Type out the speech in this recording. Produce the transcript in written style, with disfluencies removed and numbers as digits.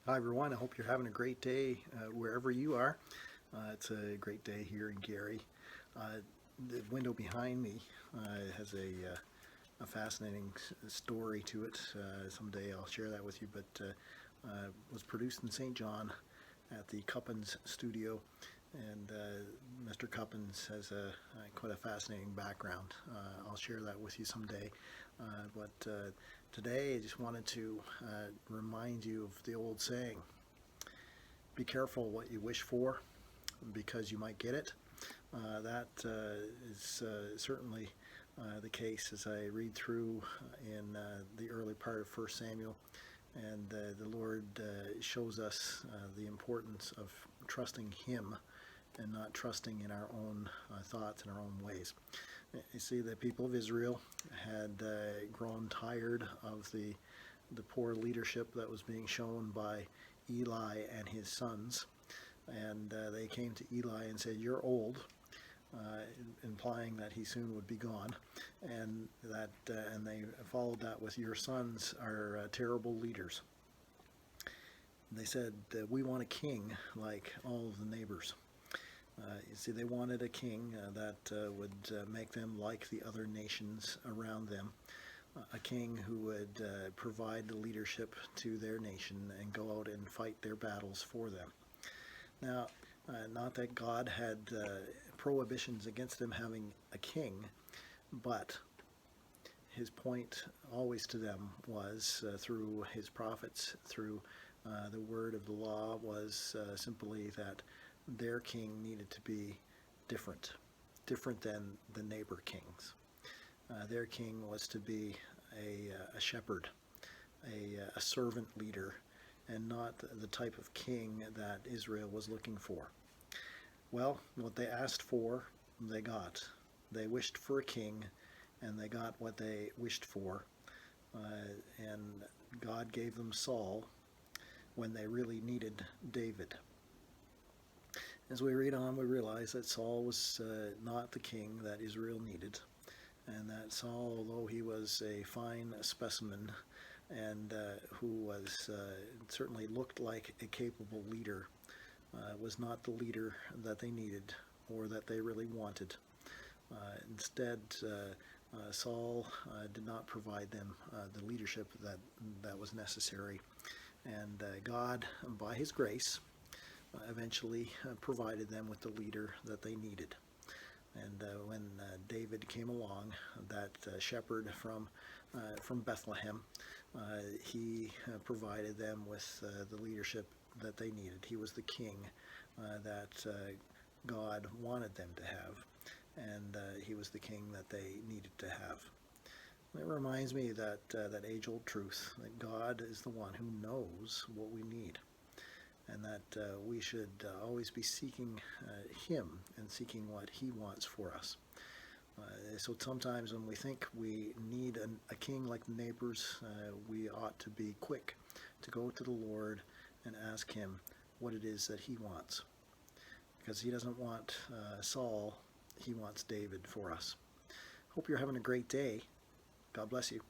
Hi everyone, I hope you're having a great day wherever you are. It's a great day here in Gary. Uh, the window behind me has a fascinating story to it. Someday I'll share that with you, but was produced in St. John at the Cuppins studio, and Mr. Cuppins has quite a fascinating background. I'll share that with you someday. But today I just wanted to remind you of the old saying: be careful what you wish for because you might get it. That is certainly the case as I read through in the early part of 1 Samuel. And the Lord shows us the importance of trusting Him and not trusting in our own thoughts and our own ways. You see, the people of Israel had grown tired of the poor leadership that was being shown by Eli and his sons. And they came to Eli and said, "You're old," implying that he soon would be gone, and they followed that with, "Your sons are terrible leaders." They said, "We want a king like all of the neighbors." You see, they wanted a king that would make them like the other nations around them, a king who would provide the leadership to their nation and go out and fight their battles for them. Now, not that God had prohibitions against them having a king, but his point always to them was through his prophets, through the word of the law, was simply that their king needed to be different, different than the neighbor kings. Their king was to be a shepherd, a servant leader, and not the type of king that Israel was looking for. Well, what they asked for, they got. They wished for a king, and they got what they wished for. And God gave them Saul when they really needed David. As we read on, we realize that Saul was not the king that Israel needed, and that Saul, although he was a fine specimen and who was certainly looked like a capable leader, was not the leader that they needed or that they really wanted. Instead, Saul did not provide them the leadership that was necessary, and God, by His grace, eventually provided them with the leader that they needed. And when David came along, that shepherd from Bethlehem, he provided them with the leadership that they needed. He was the king that God wanted them to have, and he was the king that they needed to have. It reminds me that age-old truth that God is the one who knows what we need, and that we should always be seeking Him and seeking what He wants for us. So sometimes when we think we need a king like the neighbors, we ought to be quick to go to the Lord and ask Him what it is that He wants. Because He doesn't want Saul, He wants David for us. Hope you're having a great day. God bless you.